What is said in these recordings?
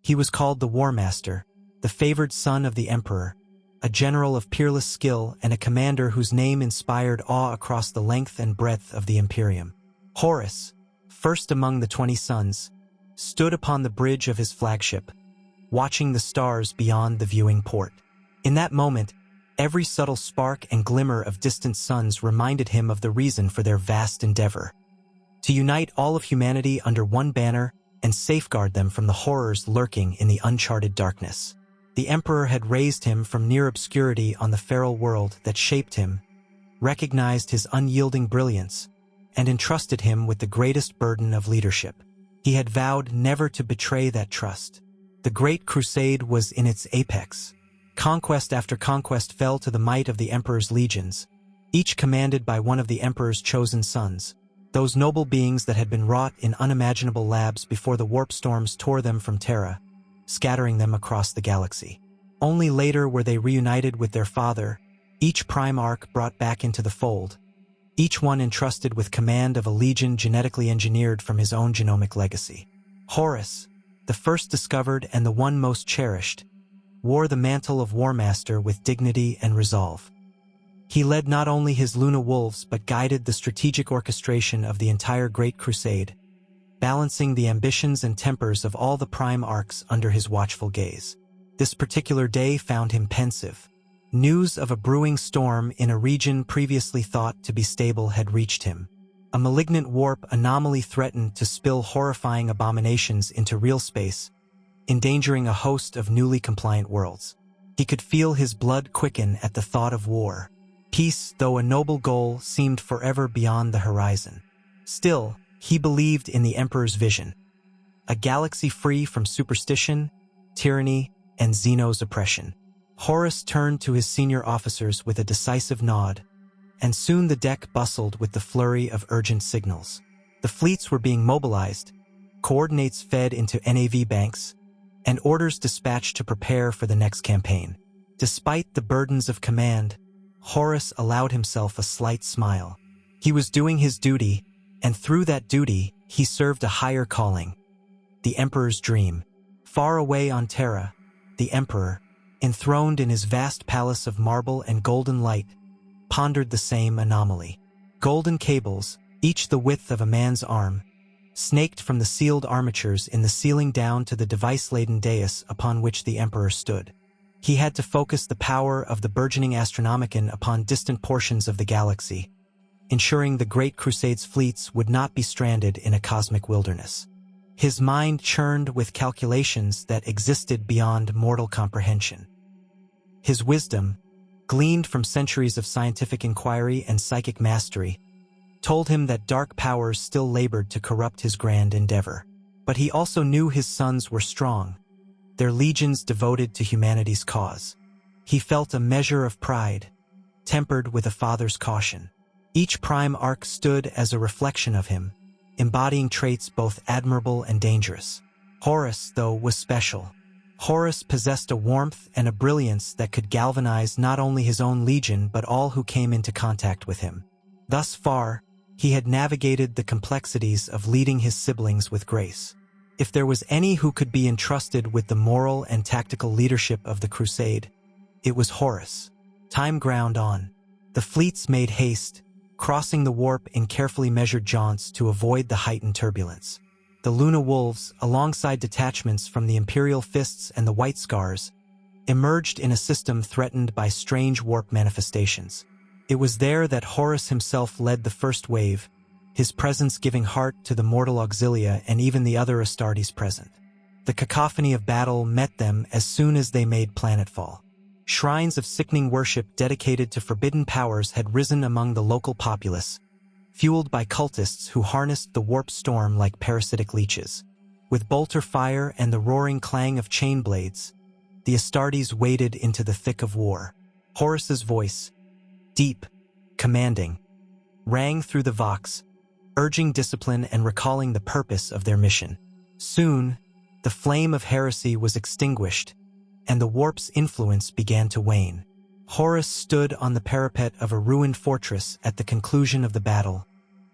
He was called the War Master, the favored son of the Emperor, a general of peerless skill and a commander whose name inspired awe across the length and breadth of the Imperium. Horus, first among the 20 sons, stood upon the bridge of his flagship, watching the stars beyond the viewing port. In that moment, every subtle spark and glimmer of distant suns reminded him of the reason for their vast endeavor: to unite all of humanity under one banner and safeguard them from the horrors lurking in the uncharted darkness. The Emperor had raised him from near obscurity on the feral world that shaped him, recognized his unyielding brilliance, and entrusted him with the greatest burden of leadership. He had vowed never to betray that trust. The Great Crusade was in its apex. Conquest after conquest fell to the might of the Emperor's legions, each commanded by one of the Emperor's chosen sons, those noble beings that had been wrought in unimaginable labs before the warp storms tore them from Terra, scattering them across the galaxy. Only later were they reunited with their father, each prime arc brought back into the fold, each one entrusted with command of a legion genetically engineered from his own genomic legacy. Horus, the first discovered and the one most cherished, wore the mantle of War Master with dignity and resolve. He led not only his Luna Wolves but guided the strategic orchestration of the entire Great Crusade, balancing the ambitions and tempers of all the prime arcs under his watchful gaze. This particular day found him pensive. News of a brewing storm in a region previously thought to be stable had reached him. A malignant warp anomaly threatened to spill horrifying abominations into real space, endangering a host of newly compliant worlds. He could feel his blood quicken at the thought of war. Peace, though a noble goal, seemed forever beyond the horizon. Still, he believed in the Emperor's vision: a galaxy free from superstition, tyranny, and Xeno's oppression. Horus turned to his senior officers with a decisive nod, and soon the deck bustled with the flurry of urgent signals. The fleets were being mobilized, coordinates fed into NAV banks, and orders dispatched to prepare for the next campaign. Despite the burdens of command, Horus allowed himself a slight smile. He was doing his duty, and through that duty, he served a higher calling: the Emperor's dream. Far away on Terra, the Emperor, enthroned in his vast palace of marble and golden light, pondered the same anomaly. Golden cables, each the width of a man's arm, snaked from the sealed armatures in the ceiling down to the device-laden dais upon which the Emperor stood. He had to focus the power of the burgeoning Astronomicon upon distant portions of the galaxy, ensuring the Great Crusade's fleets would not be stranded in a cosmic wilderness. His mind churned with calculations that existed beyond mortal comprehension. His wisdom, gleaned from centuries of scientific inquiry and psychic mastery, told him that dark powers still labored to corrupt his grand endeavor. But he also knew his sons were strong, their legions devoted to humanity's cause. He felt a measure of pride, tempered with a father's caution. Each prime arc stood as a reflection of him, embodying traits both admirable and dangerous. Horus, though, was special. Horus possessed a warmth and a brilliance that could galvanize not only his own legion but all who came into contact with him. Thus far, he had navigated the complexities of leading his siblings with grace. If there was any who could be entrusted with the moral and tactical leadership of the crusade, it was Horus. Time ground on. The fleets made haste, crossing the warp in carefully measured jaunts to avoid the heightened turbulence. The Luna Wolves, alongside detachments from the Imperial Fists and the White Scars, emerged in a system threatened by strange warp manifestations. It was there that Horus himself led the first wave, his presence giving heart to the mortal Auxilia and even the other Astartes present. The cacophony of battle met them as soon as they made planetfall. Shrines of sickening worship dedicated to forbidden powers had risen among the local populace, fueled by cultists who harnessed the warp storm like parasitic leeches. With bolter fire and the roaring clang of chain blades, the Astartes waded into the thick of war. Horus's voice, deep, commanding, rang through the Vox, urging discipline and recalling the purpose of their mission. Soon, the flame of heresy was extinguished, and the warp's influence began to wane. Horus stood on the parapet of a ruined fortress at the conclusion of the battle,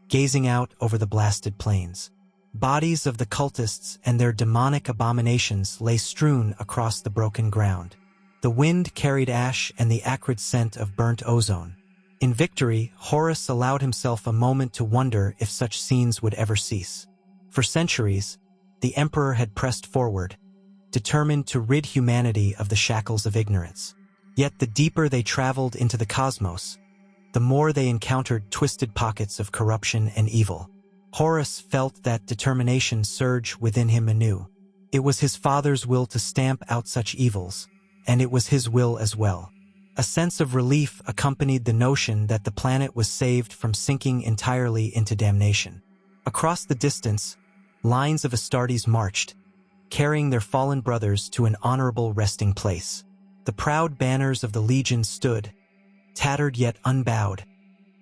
gazing out over the blasted plains. Bodies of the cultists and their demonic abominations lay strewn across the broken ground. The wind carried ash and the acrid scent of burnt ozone. In victory, Horus allowed himself a moment to wonder if such scenes would ever cease. For centuries, the emperor had pressed forward, determined to rid humanity of the shackles of ignorance. Yet the deeper they traveled into the cosmos, the more they encountered twisted pockets of corruption and evil. Horus felt that determination surge within him anew. It was his father's will to stamp out such evils, and it was his will as well. A sense of relief accompanied the notion that the planet was saved from sinking entirely into damnation. Across the distance, lines of Astartes marched, carrying their fallen brothers to an honorable resting place. The proud banners of the legion stood, tattered yet unbowed,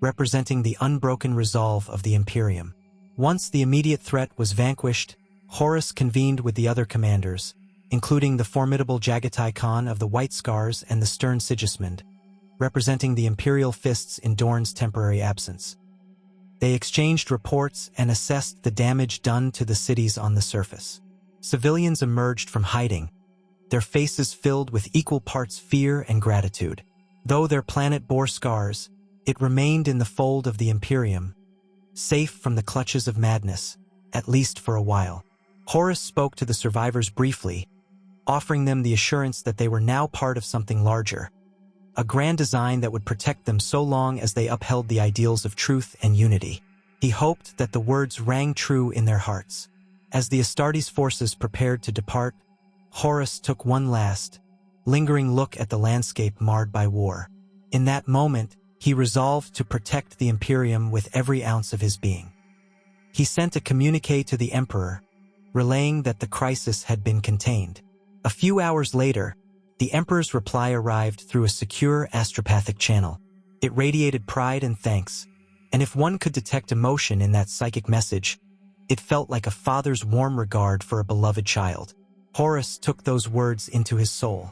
representing the unbroken resolve of the Imperium. Once the immediate threat was vanquished, Horus convened with the other commanders, including the formidable Jagatai Khan of the White Scars and the stern Sigismund, representing the imperial fists in Dorn's temporary absence. They exchanged reports and assessed the damage done to the cities on the surface. Civilians emerged from hiding, their faces filled with equal parts fear and gratitude. Though their planet bore scars, it remained in the fold of the Imperium, safe from the clutches of madness, at least for a while. Horus spoke to the survivors briefly, offering them the assurance that they were now part of something larger, a grand design that would protect them so long as they upheld the ideals of truth and unity. He hoped that the words rang true in their hearts. As the Astartes forces prepared to depart, Horus took one last, lingering look at the landscape marred by war. In that moment, he resolved to protect the Imperium with every ounce of his being. He sent a communique to the Emperor, relaying that the crisis had been contained. A few hours later, the Emperor's reply arrived through a secure astropathic channel. It radiated pride and thanks, and if one could detect emotion in that psychic message, it felt like a father's warm regard for a beloved child. Horus took those words into his soul.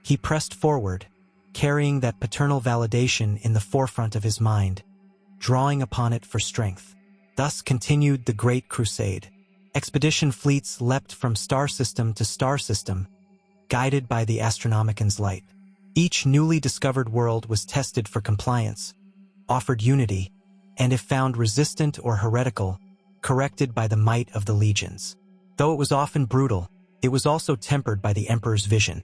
He pressed forward, carrying that paternal validation in the forefront of his mind, drawing upon it for strength. Thus continued the Great Crusade. Expedition fleets leapt from star system to star system, guided by the Astronomican's light. Each newly discovered world was tested for compliance, offered unity, and if found resistant or heretical, corrected by the might of the legions. Though it was often brutal, it was also tempered by the Emperor's vision.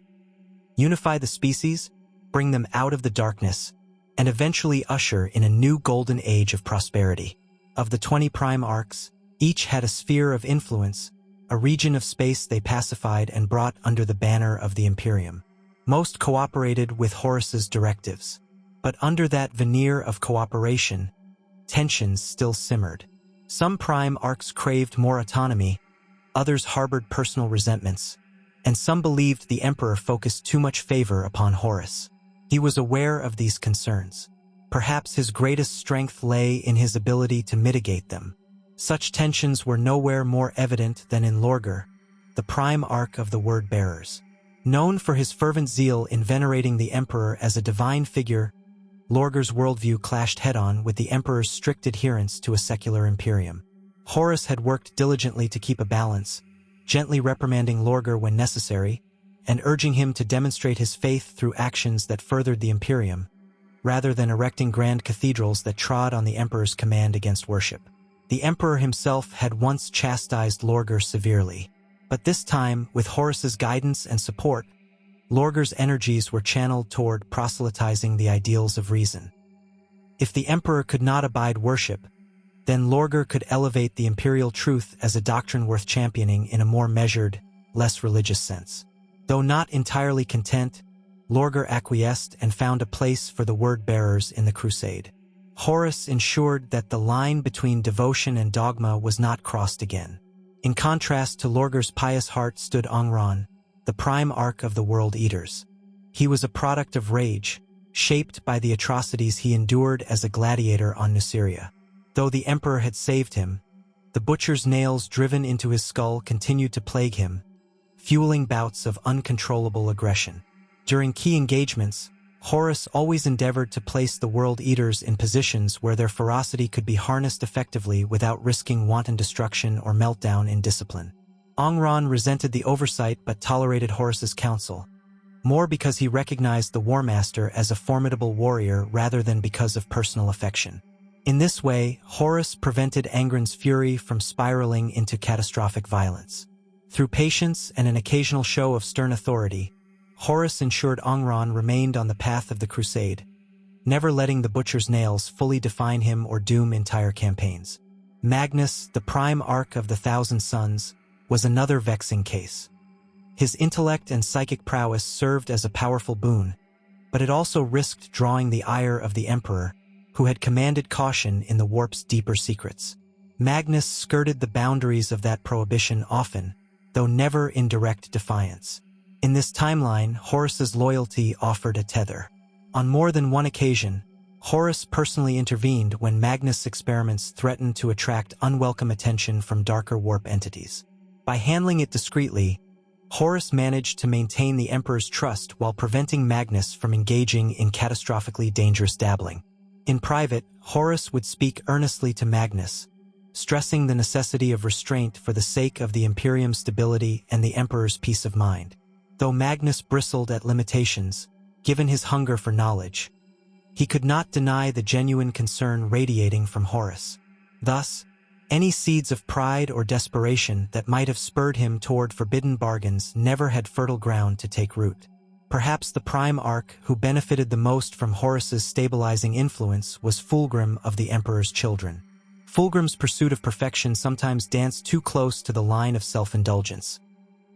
Unify the species, bring them out of the darkness, and eventually usher in a new golden age of prosperity. Of the 20 prime arcs, each had a sphere of influence, a region of space they pacified and brought under the banner of the Imperium. Most cooperated with Horus's directives, but under that veneer of cooperation, tensions still simmered. Some prime arcs craved more autonomy, others harbored personal resentments, and some believed the Emperor focused too much favor upon Horus. He was aware of these concerns. Perhaps his greatest strength lay in his ability to mitigate them. Such tensions were nowhere more evident than in Lorgar, the prime arc of the Word-Bearers. Known for his fervent zeal in venerating the Emperor as a divine figure, Lorgar's worldview clashed head-on with the Emperor's strict adherence to a secular Imperium. Horus had worked diligently to keep a balance, gently reprimanding Lorgar when necessary, and urging him to demonstrate his faith through actions that furthered the Imperium, rather than erecting grand cathedrals that trod on the Emperor's command against worship. The Emperor himself had once chastised Lorgar severely, but this time, with Horus's guidance and support, Lorgar's energies were channeled toward proselytizing the ideals of reason. If the Emperor could not abide worship, then Lorgar could elevate the imperial truth as a doctrine worth championing in a more measured, less religious sense. Though not entirely content, Lorgar acquiesced and found a place for the word-bearers in the crusade. Horus ensured that the line between devotion and dogma was not crossed again. In contrast to Lorgar's pious heart stood Angron, the prime arc of the World Eaters. He was a product of rage, shaped by the atrocities he endured as a gladiator on Nuceria. Though the Emperor had saved him, the butcher's nails driven into his skull continued to plague him, fueling bouts of uncontrollable aggression. During key engagements, Horus always endeavored to place the World Eaters in positions where their ferocity could be harnessed effectively without risking wanton destruction or meltdown in discipline. Angron resented the oversight but tolerated Horus's counsel, more because he recognized the War Master as a formidable warrior rather than because of personal affection. In this way, Horus prevented Angron's fury from spiraling into catastrophic violence. Through patience and an occasional show of stern authority, Horus ensured Angron remained on the path of the crusade, never letting the butcher's nails fully define him or doom entire campaigns. Magnus, the prime arch of the Thousand Sons, was another vexing case. His intellect and psychic prowess served as a powerful boon, but it also risked drawing the ire of the Emperor, who had commanded caution in the warp's deeper secrets. Magnus skirted the boundaries of that prohibition often, though never in direct defiance. In this timeline, Horus's loyalty offered a tether. On more than one occasion, Horus personally intervened when Magnus' experiments threatened to attract unwelcome attention from darker warp entities. By handling it discreetly, Horus managed to maintain the Emperor's trust while preventing Magnus from engaging in catastrophically dangerous dabbling. In private, Horus would speak earnestly to Magnus, stressing the necessity of restraint for the sake of the Imperium's stability and the Emperor's peace of mind. Though Magnus bristled at limitations, given his hunger for knowledge, he could not deny the genuine concern radiating from Horus. Thus, any seeds of pride or desperation that might have spurred him toward forbidden bargains never had fertile ground to take root. Perhaps the prime arch who benefited the most from Horus's stabilizing influence was Fulgrim of the Emperor's Children. Fulgrim's pursuit of perfection sometimes danced too close to the line of self-indulgence.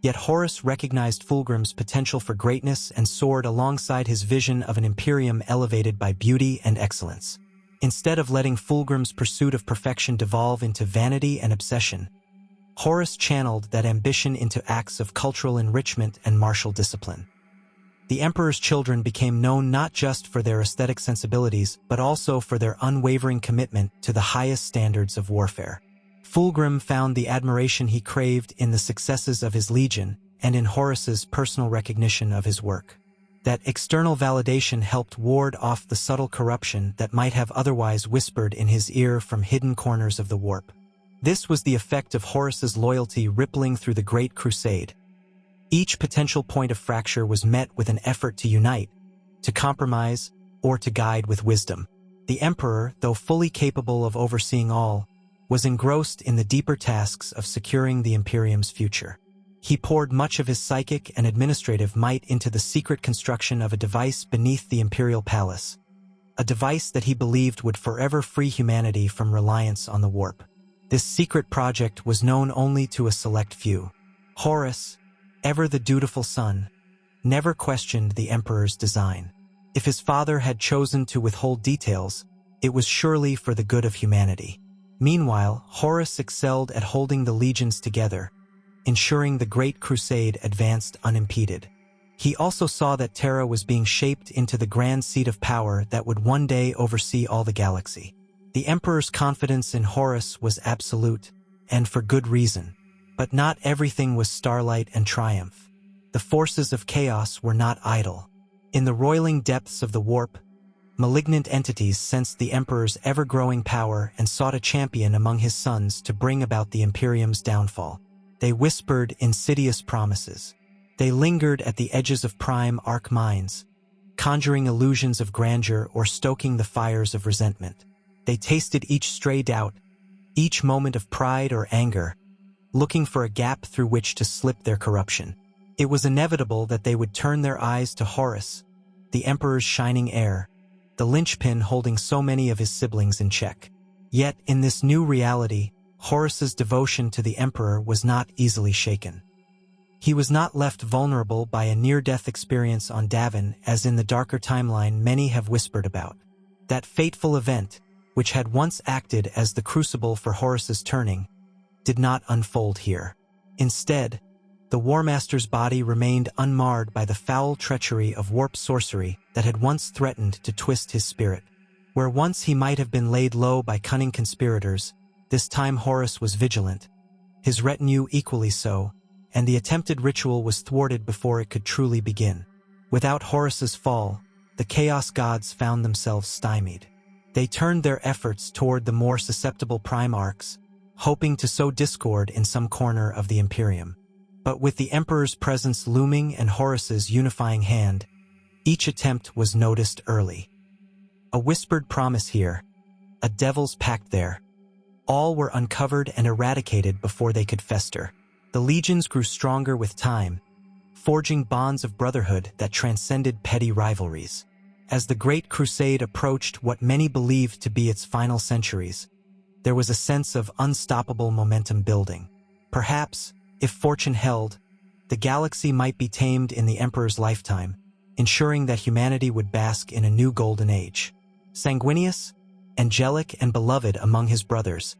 Yet Horus recognized Fulgrim's potential for greatness and soared alongside his vision of an Imperium elevated by beauty and excellence. Instead of letting Fulgrim's pursuit of perfection devolve into vanity and obsession, Horus channeled that ambition into acts of cultural enrichment and martial discipline. The Emperor's Children became known not just for their aesthetic sensibilities but also for their unwavering commitment to the highest standards of warfare. Fulgrim found the admiration he craved in the successes of his legion and in Horus's personal recognition of his work. That external validation helped ward off the subtle corruption that might have otherwise whispered in his ear from hidden corners of the warp. This was the effect of Horus's loyalty rippling through the Great Crusade. Each potential point of fracture was met with an effort to unite, to compromise, or to guide with wisdom. The Emperor, though fully capable of overseeing all, was engrossed in the deeper tasks of securing the Imperium's future. He poured much of his psychic and administrative might into the secret construction of a device beneath the Imperial Palace, a device that he believed would forever free humanity from reliance on the warp. This secret project was known only to a select few. Horus, ever the dutiful son, never questioned the Emperor's design. If his father had chosen to withhold details, it was surely for the good of humanity. Meanwhile, Horus excelled at holding the legions together, ensuring the Great Crusade advanced unimpeded. He also saw that Terra was being shaped into the grand seat of power that would one day oversee all the galaxy. The Emperor's confidence in Horus was absolute, and for good reason. But not everything was starlight and triumph. The forces of chaos were not idle. In the roiling depths of the warp, malignant entities sensed the Emperor's ever-growing power and sought a champion among his sons to bring about the Imperium's downfall. They whispered insidious promises. They lingered at the edges of prime arch minds, conjuring illusions of grandeur or stoking the fires of resentment. They tasted each stray doubt, each moment of pride or anger, looking for a gap through which to slip their corruption. It was inevitable that they would turn their eyes to Horus, the Emperor's shining heir, the linchpin holding so many of his siblings in check. Yet, in this new reality, Horus's devotion to the Emperor was not easily shaken. He was not left vulnerable by a near-death experience on Davin, as in the darker timeline many have whispered about. That fateful event, which had once acted as the crucible for Horus's turning, did not unfold here. Instead, the War Master's body remained unmarred by the foul treachery of warp sorcery that had once threatened to twist his spirit. Where once he might have been laid low by cunning conspirators, this time Horus was vigilant, his retinue equally so, and the attempted ritual was thwarted before it could truly begin. Without Horus's fall, the the Chaos Gods found themselves stymied. They turned their efforts toward the more susceptible Primarchs, hoping to sow discord in some corner of the Imperium. But with the Emperor's presence looming and Horus's unifying hand, each attempt was noticed early. A whispered promise here, a devil's pact there. All were uncovered and eradicated before they could fester. The legions grew stronger with time, forging bonds of brotherhood that transcended petty rivalries. As the Great Crusade approached what many believed to be its final centuries, there was a sense of unstoppable momentum building. Perhaps, if fortune held, the galaxy might be tamed in the Emperor's lifetime, ensuring that humanity would bask in a new golden age. Sanguinius, angelic and beloved among his brothers,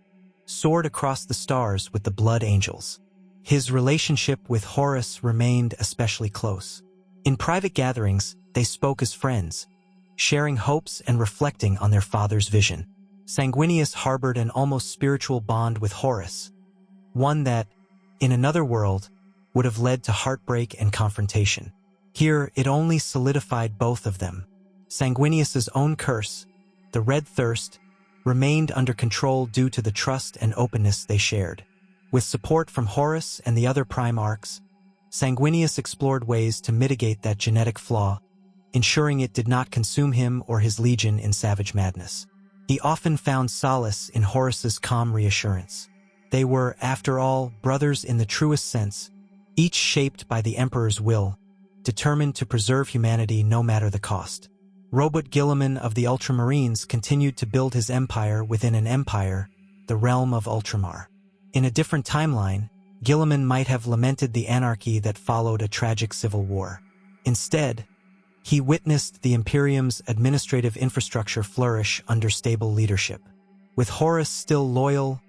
soared across the stars with the Blood Angels. His relationship with Horus remained especially close. In private gatherings, they spoke as friends, sharing hopes and reflecting on their father's vision. Sanguinius harbored an almost spiritual bond with Horus, one that, in another world, would have led to heartbreak and confrontation. Here, it only solidified both of them. Sanguinius's own curse, the Red Thirst, remained under control due to the trust and openness they shared. With support from Horus and the other Primarchs, Sanguinius explored ways to mitigate that genetic flaw, ensuring it did not consume him or his legion in savage madness. He often found solace in Horus's calm reassurance. They were, after all, brothers in the truest sense, each shaped by the Emperor's will, determined to preserve humanity no matter the cost. Robot Guilliman of the Ultramarines continued to build his empire within an empire, the realm of Ultramar. In a different timeline, Guilliman might have lamented the anarchy that followed a tragic civil war. Instead, he witnessed the Imperium's administrative infrastructure flourish under stable leadership. With Horus still loyal,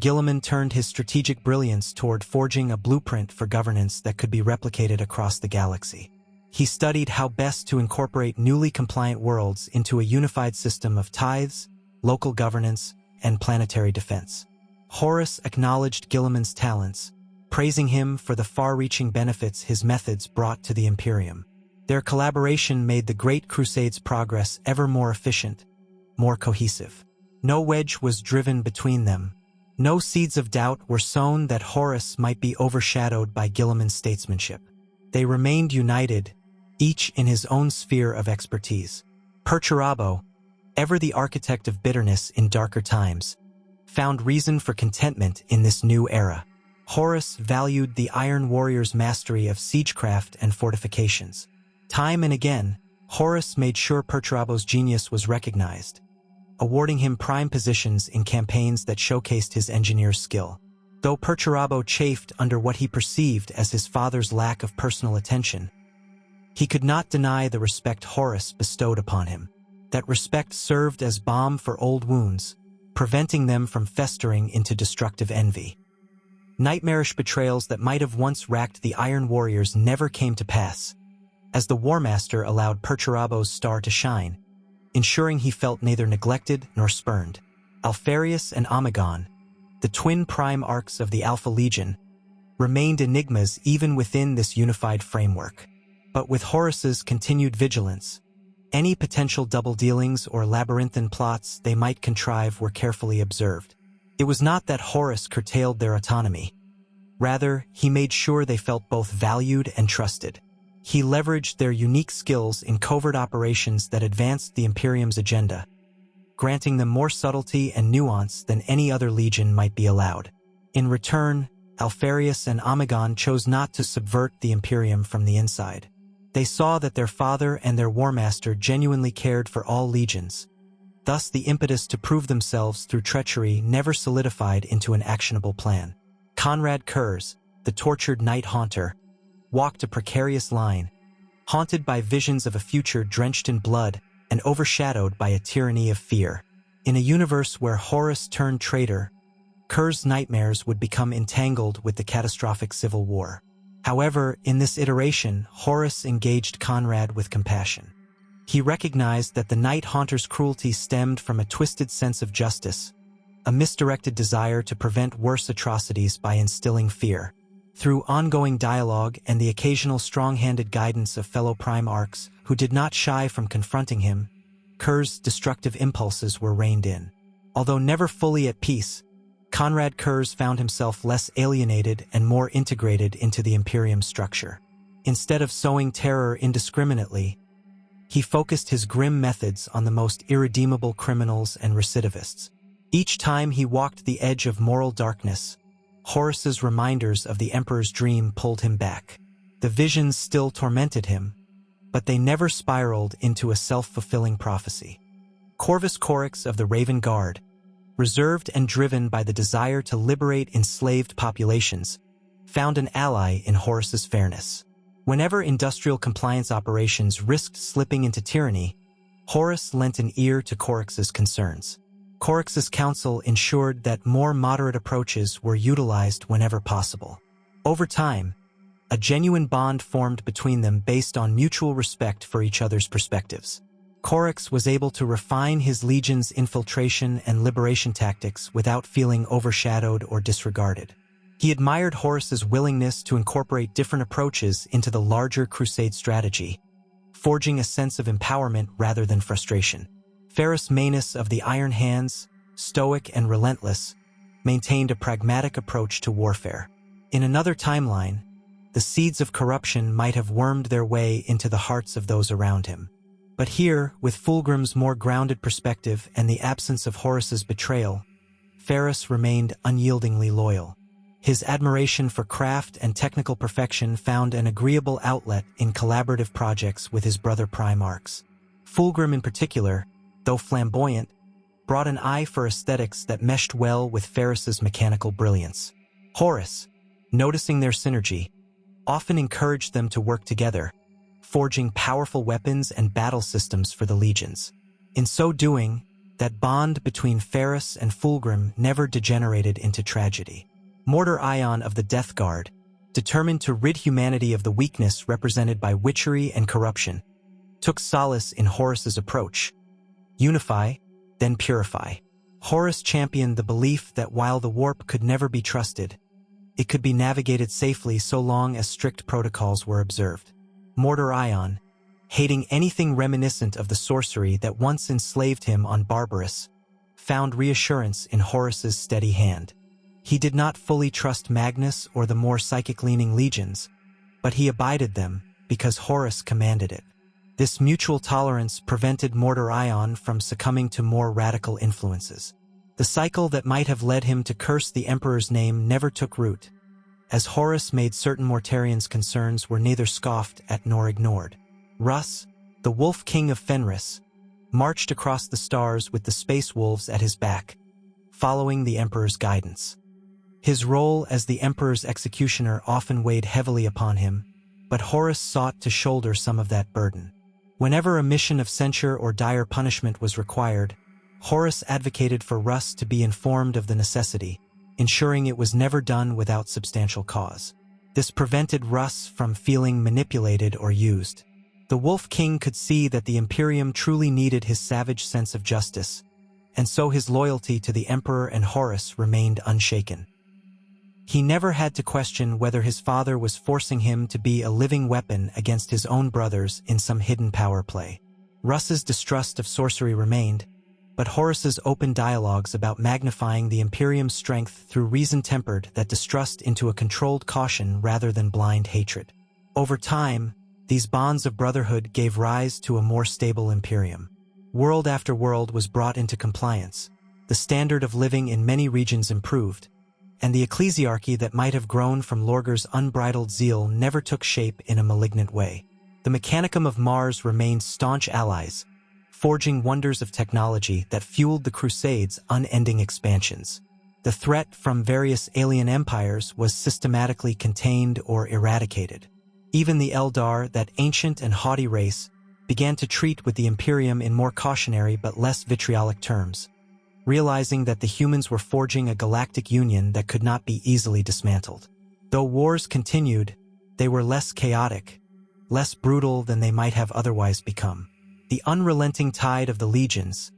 Guilliman turned his strategic brilliance toward forging a blueprint for governance that could be replicated across the galaxy. He studied how best to incorporate newly compliant worlds into a unified system of tithes, local governance, and planetary defense. Horus acknowledged Guilliman's talents, praising him for the far-reaching benefits his methods brought to the Imperium. Their collaboration made the Great Crusade's progress ever more efficient, more cohesive. No wedge was driven between them. No seeds of doubt were sown that Horus might be overshadowed by Guilliman's statesmanship. They remained united, each in his own sphere of expertise. Perturabo, ever the architect of bitterness in darker times, found reason for contentment in this new era. Horus valued the Iron Warrior's mastery of siegecraft and fortifications. Time and again, Horus made sure Perturabo's genius was recognized, awarding him prime positions in campaigns that showcased his engineer's skill. Though Perturabo chafed under what he perceived as his father's lack of personal attention, he could not deny the respect Horus bestowed upon him. That respect served as balm for old wounds, preventing them from festering into destructive envy. Nightmarish betrayals that might have once racked the Iron Warriors never came to pass, as the War Master allowed Perturabo's star to shine, ensuring he felt neither neglected nor spurned. Alpharius and Amagon, the twin prime arcs of the Alpha Legion, remained enigmas even within this unified framework. But with Horus's continued vigilance, any potential double dealings or labyrinthine plots they might contrive were carefully observed. It was not that Horus curtailed their autonomy. Rather, he made sure they felt both valued and trusted. He leveraged their unique skills in covert operations that advanced the Imperium's agenda, granting them more subtlety and nuance than any other legion might be allowed. In return, Alpharius and Amagon chose not to subvert the Imperium from the inside. They saw that their father and their War Master genuinely cared for all legions. Thus, the impetus to prove themselves through treachery never solidified into an actionable plan. Conrad Kurz, the tortured Night Haunter, walked a precarious line, haunted by visions of a future drenched in blood and overshadowed by a tyranny of fear. In a universe where Horus turned traitor, Kurz's nightmares would become entangled with the catastrophic civil war. However, in this iteration, Horus engaged Conrad with compassion. He recognized that the Night Haunter's cruelty stemmed from a twisted sense of justice, a misdirected desire to prevent worse atrocities by instilling fear. Through ongoing dialogue and the occasional strong-handed guidance of fellow Primarchs who did not shy from confronting him, Kur's destructive impulses were reined in. Although never fully at peace, Conrad Kurz found himself less alienated and more integrated into the Imperium structure. Instead of sowing terror indiscriminately, he focused his grim methods on the most irredeemable criminals and recidivists. Each time he walked the edge of moral darkness, Horus's reminders of the Emperor's dream pulled him back. The visions still tormented him, but they never spiraled into a self-fulfilling prophecy. Corvus Corax of the Raven Guard, reserved and driven by the desire to liberate enslaved populations, found an ally in Horus's fairness. Whenever industrial compliance operations risked slipping into tyranny, Horus lent an ear to Corax's concerns. Corax's counsel ensured that more moderate approaches were utilized whenever possible. Over time, a genuine bond formed between them based on mutual respect for each other's perspectives. Corax was able to refine his legion's infiltration and liberation tactics without feeling overshadowed or disregarded. He admired Horus's willingness to incorporate different approaches into the larger crusade strategy, forging a sense of empowerment rather than frustration. Ferrus Manus of the Iron Hands, stoic and relentless, maintained a pragmatic approach to warfare. In another timeline, the seeds of corruption might have wormed their way into the hearts of those around him. But here, with Fulgrim's more grounded perspective and the absence of Horus's betrayal, Ferrus remained unyieldingly loyal. His admiration for craft and technical perfection found an agreeable outlet in collaborative projects with his brother Primarchs. Fulgrim in particular, though flamboyant, brought an eye for aesthetics that meshed well with Ferrus's mechanical brilliance. Horus, noticing their synergy, often encouraged them to work together, forging powerful weapons and battle systems for the legions. In so doing, that bond between Ferrus and Fulgrim never degenerated into tragedy. Mortar Ion of the Death Guard, determined to rid humanity of the weakness represented by witchery and corruption, took solace in Horus's approach. Unify, then purify. Horus championed the belief that while the warp could never be trusted, it could be navigated safely so long as strict protocols were observed. Mortar Ion, hating anything reminiscent of the sorcery that once enslaved him on Barbarous, found reassurance in Horus's steady hand. He did not fully trust Magnus or the more psychic-leaning legions, but he abided them because Horus commanded it. This mutual tolerance prevented Mortar Ion from succumbing to more radical influences. The cycle that might have led him to curse the Emperor's name never took root, as Horus made certain Mortarians' concerns were neither scoffed at nor ignored. Russ, the Wolf King of Fenris, marched across the stars with the Space Wolves at his back, following the Emperor's guidance. His role as the Emperor's executioner often weighed heavily upon him, but Horus sought to shoulder some of that burden. Whenever a mission of censure or dire punishment was required, Horus advocated for Russ to be informed of the necessity, ensuring it was never done without substantial cause. This prevented Russ from feeling manipulated or used. The Wolf King could see that the Imperium truly needed his savage sense of justice, and so his loyalty to the Emperor and Horus remained unshaken. He never had to question whether his father was forcing him to be a living weapon against his own brothers in some hidden power play. Russ's distrust of sorcery remained, but Horus's open dialogues about magnifying the Imperium's strength through reason tempered that distrust into a controlled caution rather than blind hatred. Over time, these bonds of brotherhood gave rise to a more stable Imperium. World after world was brought into compliance, the standard of living in many regions improved, and the ecclesiarchy that might have grown from Lorgar's unbridled zeal never took shape in a malignant way. The Mechanicum of Mars remained staunch allies, forging wonders of technology that fueled the Crusades' unending expansions. The threat from various alien empires was systematically contained or eradicated. Even the Eldar, that ancient and haughty race, began to treat with the Imperium in more cautionary but less vitriolic terms, realizing that the humans were forging a galactic union that could not be easily dismantled. Though wars continued, they were less chaotic, less brutal than they might have otherwise become. The unrelenting tide of the legions,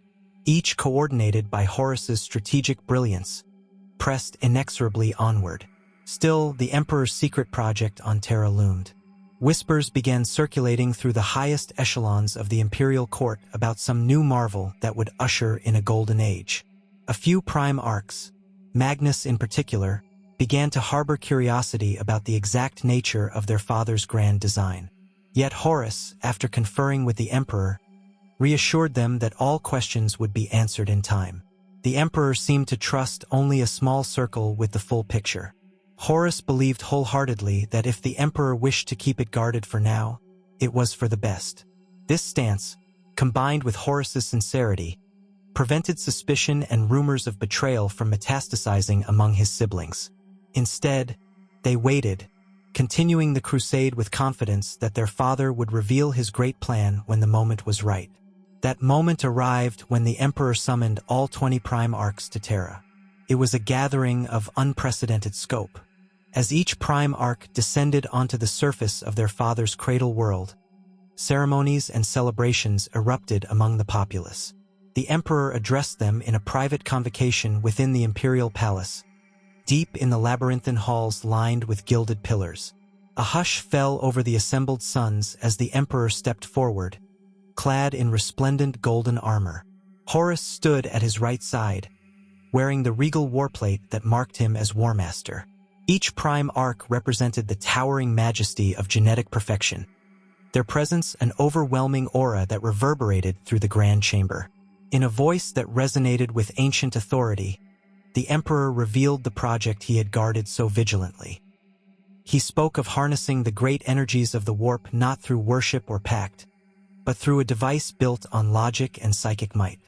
each coordinated by Horus's strategic brilliance, pressed inexorably onward. Still, the Emperor's secret project on Terra loomed. Whispers began circulating through the highest echelons of the imperial court about some new marvel that would usher in a golden age. A few prime arcs, Magnus in particular, began to harbor curiosity about the exact nature of their father's grand design. Yet Horus, after conferring with the Emperor, reassured them that all questions would be answered in time. The Emperor seemed to trust only a small circle with the full picture. Horus believed wholeheartedly that if the Emperor wished to keep it guarded for now, it was for the best. This stance, combined with Horus's sincerity, prevented suspicion and rumors of betrayal from metastasizing among his siblings. Instead, they waited, continuing the crusade with confidence that their father would reveal his great plan when the moment was right. That moment arrived when the Emperor summoned all 20 prime arcs to Terra. It was a gathering of unprecedented scope. As each prime arc descended onto the surface of their father's cradle world, ceremonies and celebrations erupted among the populace. The Emperor addressed them in a private convocation within the imperial palace, deep in the labyrinthine halls lined with gilded pillars. A hush fell over the assembled sons as the Emperor stepped forward, clad in resplendent golden armor. Horus stood at his right side, wearing the regal warplate that marked him as War Master. Each prime arc represented the towering majesty of genetic perfection, their presence an overwhelming aura that reverberated through the grand chamber. In a voice that resonated with ancient authority, the Emperor revealed the project he had guarded so vigilantly. He spoke of harnessing the great energies of the warp not through worship or pact, but through a device built on logic and psychic might.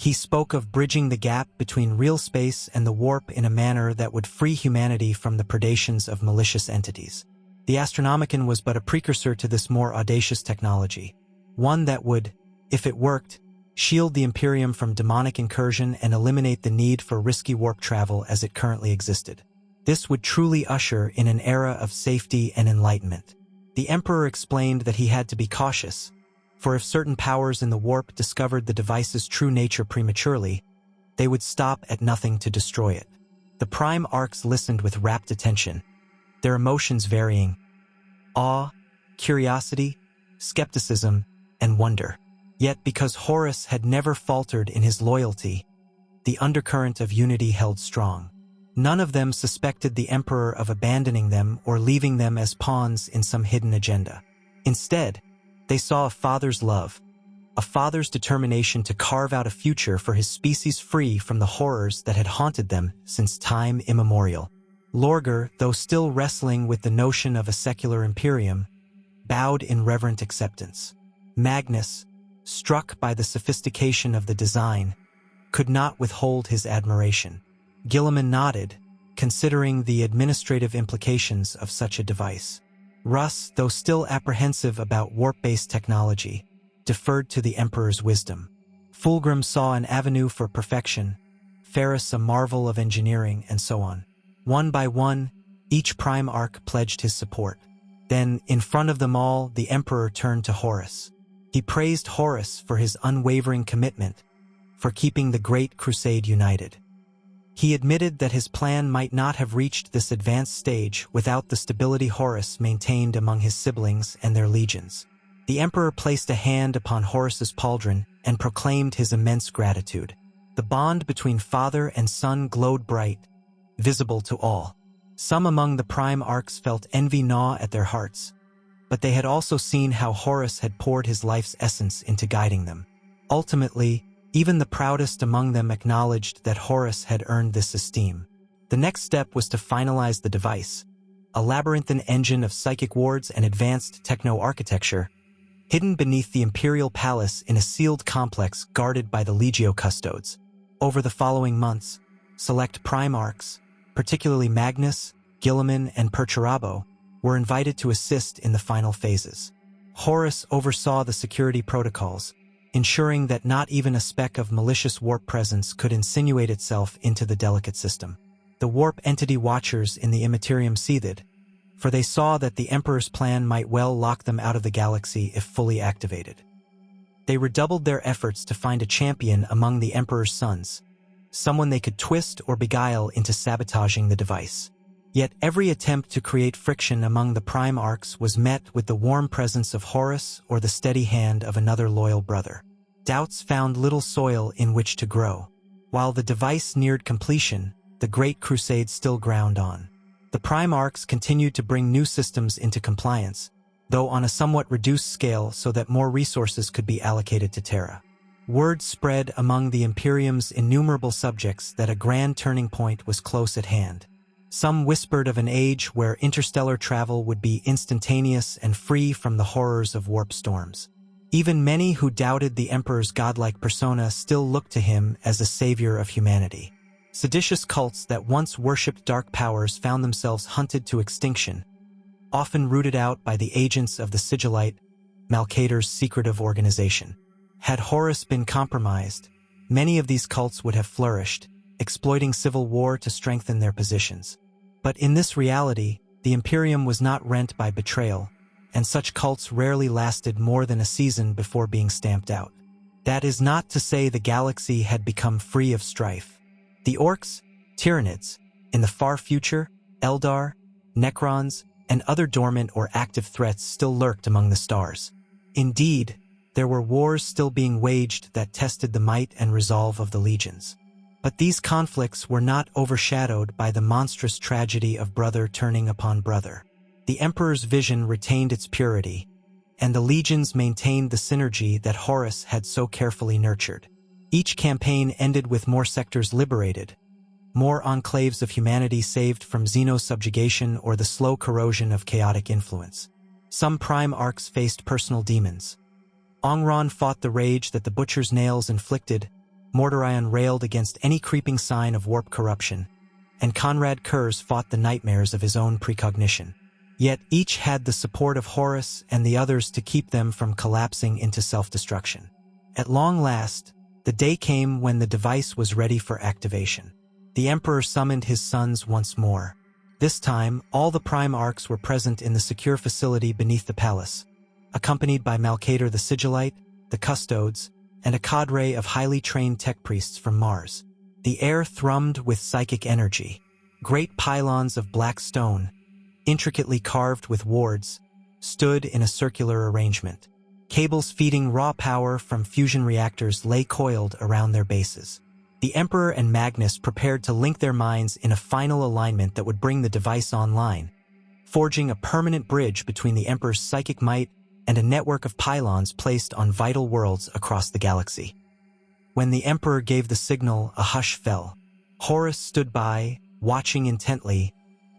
He spoke of bridging the gap between real space and the warp in a manner that would free humanity from the predations of malicious entities. The Astronomicon was but a precursor to this more audacious technology, one that would, if it worked, shield the Imperium from demonic incursion and eliminate the need for risky warp travel as it currently existed. This would truly usher in an era of safety and enlightenment. The Emperor explained that he had to be cautious, for if certain powers in the warp discovered the device's true nature prematurely, they would stop at nothing to destroy it. The prime arcs listened with rapt attention, their emotions varying: awe, curiosity, skepticism, and wonder. Yet because Horus had never faltered in his loyalty, the undercurrent of unity held strong. None of them suspected the Emperor of abandoning them or leaving them as pawns in some hidden agenda. Instead, they saw a father's love, a father's determination to carve out a future for his species free from the horrors that had haunted them since time immemorial. Lorgar, though still wrestling with the notion of a secular imperium, bowed in reverent acceptance. Magnus, struck by the sophistication of the design, could not withhold his admiration. Guilliman nodded, considering the administrative implications of such a device. Russ, though still apprehensive about warp-based technology, deferred to the Emperor's wisdom. Fulgrim saw an avenue for perfection, Ferris a marvel of engineering, and so on. One by one, each prime arc pledged his support. Then, in front of them all, the Emperor turned to Horus. He praised Horus for his unwavering commitment, for keeping the Great Crusade united. He admitted that his plan might not have reached this advanced stage without the stability Horus maintained among his siblings and their legions. The Emperor placed a hand upon Horus's pauldron and proclaimed his immense gratitude. The bond between father and son glowed bright, visible to all. Some among the prime arcs felt envy gnaw at their hearts, but they had also seen how Horus had poured his life's essence into guiding them. Ultimately, even the proudest among them acknowledged that Horus had earned this esteem. The next step was to finalize the device, a labyrinthine engine of psychic wards and advanced techno-architecture, hidden beneath the imperial palace in a sealed complex guarded by the Legio Custodes. Over the following months, select prime arcs, particularly Magnus, Guilliman, and Perturabo, were invited to assist in the final phases. Horus oversaw the security protocols, ensuring that not even a speck of malicious warp presence could insinuate itself into the delicate system. The warp entity watchers in the Immaterium seethed, for they saw that the Emperor's plan might well lock them out of the galaxy if fully activated. They redoubled their efforts to find a champion among the Emperor's sons, someone they could twist or beguile into sabotaging the device. Yet every attempt to create friction among the prime arcs was met with the warm presence of Horus or the steady hand of another loyal brother. Doubts found little soil in which to grow. While the device neared completion, the Great Crusade still ground on. The prime arcs continued to bring new systems into compliance, though on a somewhat reduced scale so that more resources could be allocated to Terra. Word spread among the Imperium's innumerable subjects that a grand turning point was close at hand. Some whispered of an age where interstellar travel would be instantaneous and free from the horrors of warp storms. Even many who doubted the Emperor's godlike persona still looked to him as a savior of humanity. Seditious cults that once worshipped dark powers found themselves hunted to extinction, often rooted out by the agents of the Sigillite, Malcader's secretive organization. Had Horus been compromised, many of these cults would have flourished, exploiting civil war to strengthen their positions. But in this reality, the Imperium was not rent by betrayal, and such cults rarely lasted more than a season before being stamped out. That is not to say the galaxy had become free of strife. The Orcs, Tyranids, in the far future, Eldar, Necrons, and other dormant or active threats still lurked among the stars. Indeed, there were wars still being waged that tested the might and resolve of the legions. But these conflicts were not overshadowed by the monstrous tragedy of brother turning upon brother. The Emperor's vision retained its purity, and the legions maintained the synergy that Horus had so carefully nurtured. Each campaign ended with more sectors liberated, more enclaves of humanity saved from xeno-subjugation or the slow corrosion of chaotic influence. Some prime arcs faced personal demons. Ongron fought the rage that the Butcher's nails inflicted, Mortarion railed against any creeping sign of warp corruption, and Conrad Kurz fought the nightmares of his own precognition. Yet each had the support of Horus and the others to keep them from collapsing into self-destruction. At long last, the day came when the device was ready for activation. The Emperor summoned his sons once more. This time, all the prime arcs were present in the secure facility beneath the palace, accompanied by Malcader the Sigillite, the Custodes, and a cadre of highly trained tech priests from Mars. The air thrummed with psychic energy. Great pylons of black stone, intricately carved with wards, stood in a circular arrangement. Cables feeding raw power from fusion reactors lay coiled around their bases. The Emperor and Magnus prepared to link their minds in a final alignment that would bring the device online, forging a permanent bridge between the Emperor's psychic might and a network of pylons placed on vital worlds across the galaxy. When the Emperor gave the signal, a hush fell. Horus stood by, watching intently,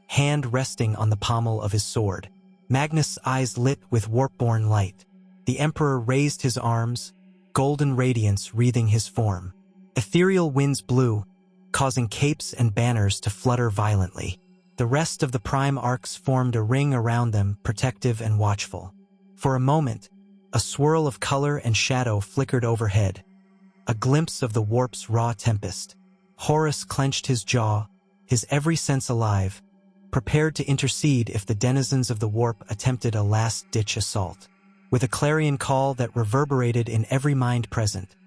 hand resting on the pommel of his sword. Magnus' eyes lit with warp-born light. The Emperor raised his arms, golden radiance wreathing his form. Ethereal winds blew, causing capes and banners to flutter violently. The rest of the prime arcs formed a ring around them, protective and watchful. For a moment, a swirl of color and shadow flickered overhead, a glimpse of the warp's raw tempest. Horus clenched his jaw, his every sense alive, prepared to intercede if the denizens of the warp attempted a last-ditch assault. With a clarion call that reverberated in every mind present,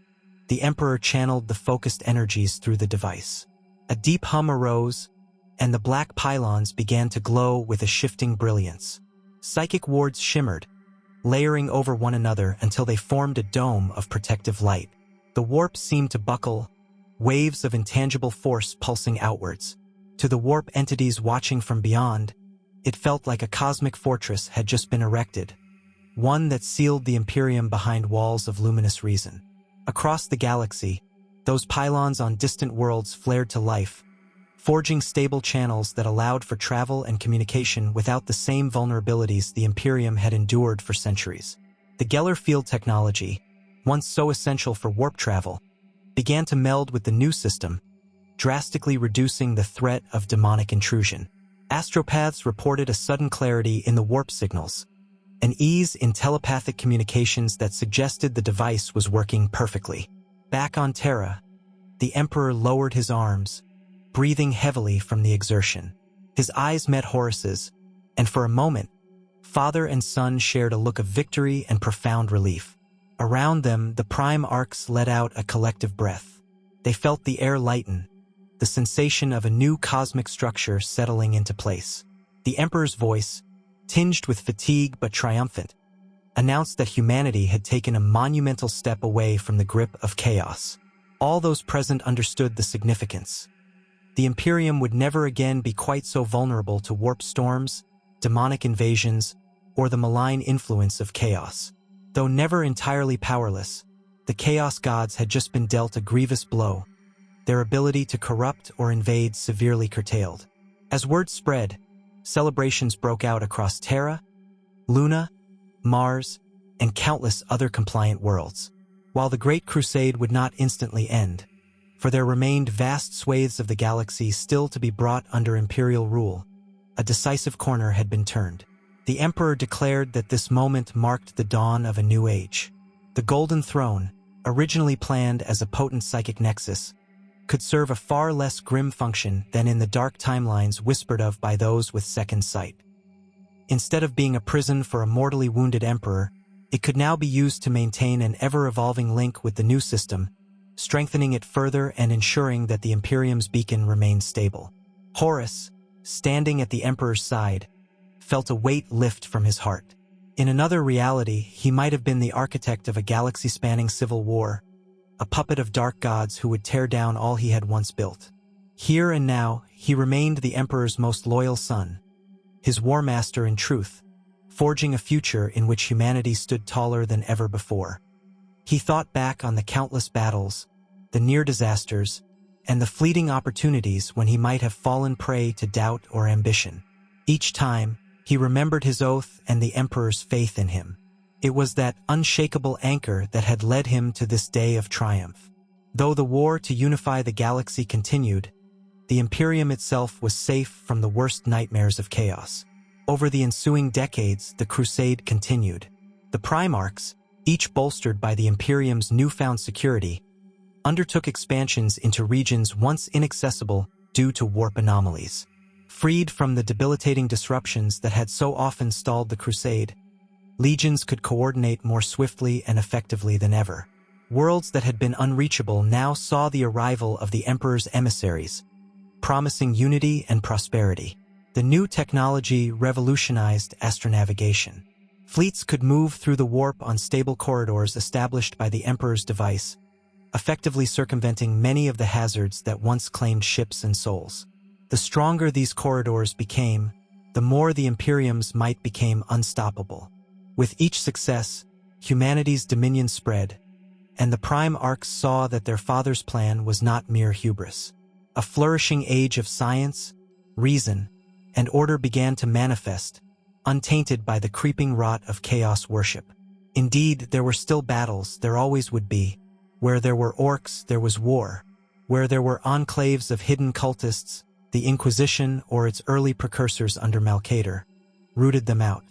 the Emperor channeled the focused energies through the device. A deep hum arose, and the black pylons began to glow with a shifting brilliance. Psychic wards shimmered, layering over one another until they formed a dome of protective light. The warp seemed to buckle, waves of intangible force pulsing outwards. To the warp entities watching from beyond, it felt like a cosmic fortress had just been erected, one that sealed the Imperium behind walls of luminous reason. Across the galaxy, those pylons on distant worlds flared to life, forging stable channels that allowed for travel and communication without the same vulnerabilities the Imperium had endured for centuries. The Geller field technology, once so essential for warp travel, began to meld with the new system, drastically reducing the threat of demonic intrusion. Astropaths reported a sudden clarity in the warp signals, an ease in telepathic communications that suggested the device was working perfectly. Back on Terra, the Emperor lowered his arms, breathing heavily from the exertion. His eyes met Horus's, and for a moment, father and son shared a look of victory and profound relief. Around them, the prime arcs let out a collective breath. They felt the air lighten, the sensation of a new cosmic structure settling into place. The Emperor's voice, tinged with fatigue but triumphant, announced that humanity had taken a monumental step away from the grip of chaos. All those present understood the significance. The Imperium would never again be quite so vulnerable to warp storms, demonic invasions, or the malign influence of chaos. Though never entirely powerless, the Chaos Gods had just been dealt a grievous blow, their ability to corrupt or invade severely curtailed. As word spread, celebrations broke out across Terra, Luna, Mars, and countless other compliant worlds. While the Great Crusade would not instantly end, for there remained vast swathes of the galaxy still to be brought under Imperial rule, a decisive corner had been turned. The Emperor declared that this moment marked the dawn of a new age. The Golden Throne, originally planned as a potent psychic nexus, could serve a far less grim function than in the dark timelines whispered of by those with second sight. Instead of being a prison for a mortally wounded emperor, it could now be used to maintain an ever-evolving link with the new system, strengthening it further and ensuring that the Imperium's beacon remained stable. Horus, standing at the Emperor's side, felt a weight lift from his heart. In another reality, he might have been the architect of a galaxy-spanning civil war, a puppet of dark gods who would tear down all he had once built. Here and now, he remained the Emperor's most loyal son, his war master in truth, forging a future in which humanity stood taller than ever before. He thought back on the countless battles, the near disasters, and the fleeting opportunities when he might have fallen prey to doubt or ambition. Each time, he remembered his oath and the Emperor's faith in him. It was that unshakable anchor that had led him to this day of triumph. Though the war to unify the galaxy continued, the Imperium itself was safe from the worst nightmares of chaos. Over the ensuing decades, the crusade continued. The Primarchs, each bolstered by the Imperium's newfound security, undertook expansions into regions once inaccessible due to warp anomalies. Freed from the debilitating disruptions that had so often stalled the crusade, legions could coordinate more swiftly and effectively than ever. Worlds that had been unreachable now saw the arrival of the Emperor's emissaries, promising unity and prosperity. The new technology revolutionized astronavigation. Fleets could move through the warp on stable corridors established by the Emperor's device, effectively circumventing many of the hazards that once claimed ships and souls. The stronger these corridors became, the more the Imperium's might became unstoppable. With each success, humanity's dominion spread, and the Primarchs saw that their father's plan was not mere hubris. A flourishing age of science, reason, and order began to manifest, untainted by the creeping rot of chaos worship. Indeed, there were still battles, there always would be. Where there were orcs, there was war. Where there were enclaves of hidden cultists, the Inquisition or its early precursors under Malcator rooted them out.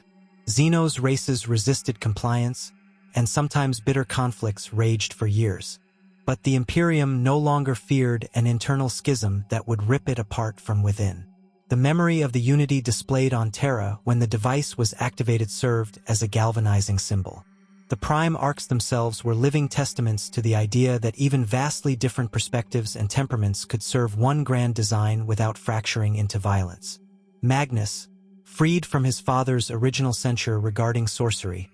Xenos races resisted compliance, and sometimes bitter conflicts raged for years. But the Imperium no longer feared an internal schism that would rip it apart from within. The memory of the unity displayed on Terra when the device was activated served as a galvanizing symbol. The Primarchs themselves were living testaments to the idea that even vastly different perspectives and temperaments could serve one grand design without fracturing into violence. Magnus, freed from his father's original censure regarding sorcery,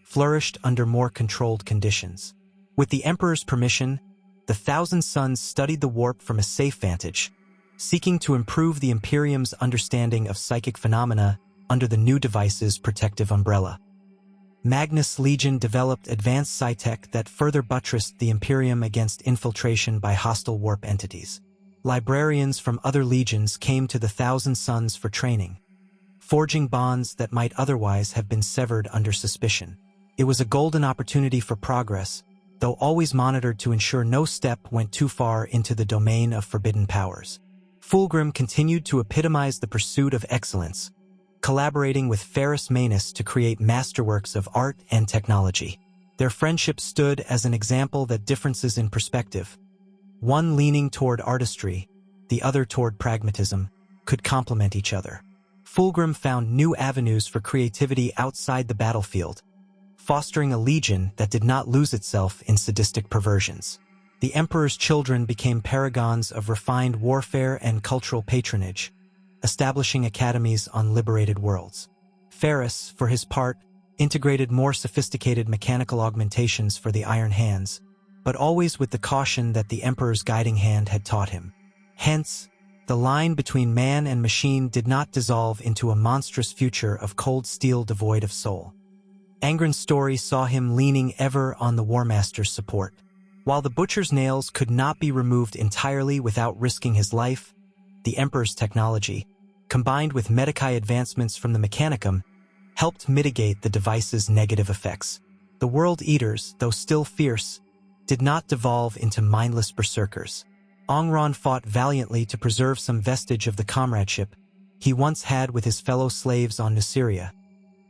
flourished under more controlled conditions. With the Emperor's permission, the Thousand Sons studied the warp from a safe vantage, seeking to improve the Imperium's understanding of psychic phenomena under the new device's protective umbrella. Magnus' Legion developed advanced psi-tech that further buttressed the Imperium against infiltration by hostile warp entities. Librarians from other legions came to the Thousand Sons for training, forging bonds that might otherwise have been severed under suspicion. It was a golden opportunity for progress, though always monitored to ensure no step went too far into the domain of forbidden powers. Fulgrim continued to epitomize the pursuit of excellence, collaborating with Ferrus Manus to create masterworks of art and technology. Their friendship stood as an example that differences in perspective, one leaning toward artistry, the other toward pragmatism, could complement each other. Fulgrim found new avenues for creativity outside the battlefield, fostering a legion that did not lose itself in sadistic perversions. the emperor's children became paragons of refined warfare and cultural patronage, establishing academies on liberated worlds. Horus, for his part, integrated more sophisticated mechanical augmentations for the Iron Hands, but always with the caution that the emperor's guiding hand had taught him. Hence, the line between man and machine did not dissolve into a monstrous future of cold steel devoid of soul. Angren's story saw him leaning ever on the War Master's support. While the butcher's nails could not be removed entirely without risking his life, the Emperor's technology, combined with Medicae advancements from the Mechanicum, helped mitigate the device's negative effects. The World Eaters, though still fierce, did not devolve into mindless berserkers. Angren fought valiantly to preserve some vestige of the comradeship he once had with his fellow slaves on Nuceria,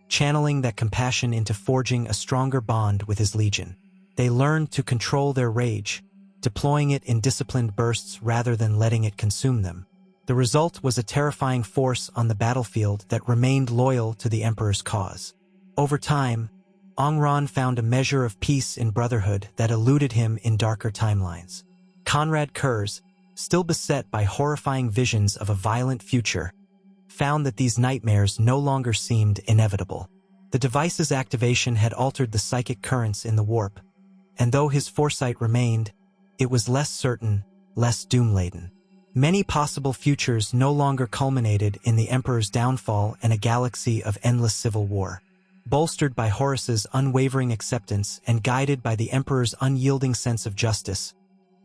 channeling that compassion into forging a stronger bond with his legion. They learned to control their rage, deploying it in disciplined bursts rather than letting it consume them. The result was a terrifying force on the battlefield that remained loyal to the Emperor's cause. Over time, Angren found a measure of peace in brotherhood that eluded him in darker timelines. Conrad Kurz, still beset by horrifying visions of a violent future, found that these nightmares no longer seemed inevitable. The device's activation had altered the psychic currents in the warp, and though his foresight remained, it was less certain, less doom-laden. Many possible futures no longer culminated in the Emperor's downfall and a galaxy of endless civil war. Bolstered by Horus's unwavering acceptance and guided by the Emperor's unyielding sense of justice,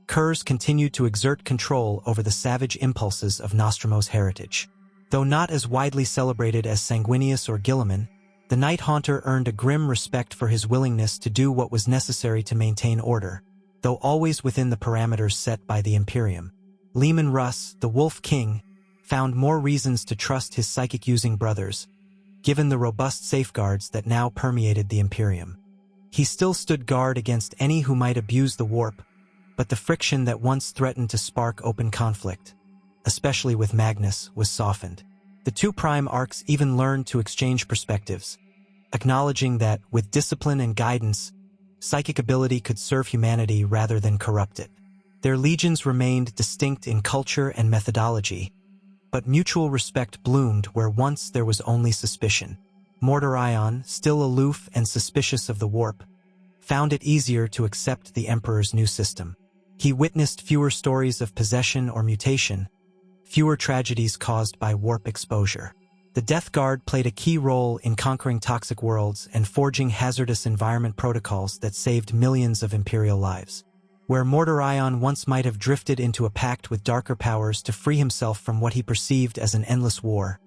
Kurz continued to exert control over the savage impulses of Nostromo's heritage. Though not as widely celebrated as Sanguinius or Guilliman, the Night Haunter earned a grim respect for his willingness to do what was necessary to maintain order, though always within the parameters set by the Imperium. Leman Russ, the Wolf King, found more reasons to trust his psychic-using brothers, given the robust safeguards that now permeated the Imperium. He still stood guard against any who might abuse the warp, but the friction that once threatened to spark open conflict, especially with Magnus, was softened. The two Prime Arcs even learned to exchange perspectives, acknowledging that, with discipline and guidance, psychic ability could serve humanity rather than corrupt it. Their legions remained distinct in culture and methodology, but mutual respect bloomed where once there was only suspicion. Mortarion, still aloof and suspicious of the warp, found it easier to accept the Emperor's new system. He witnessed fewer stories of possession or mutation, fewer tragedies caused by warp exposure. The Death Guard played a key role in conquering toxic worlds and forging hazardous environment protocols that saved millions of Imperial lives. Where Mortarion once might have drifted into a pact with darker powers to free himself from what he perceived as an endless war,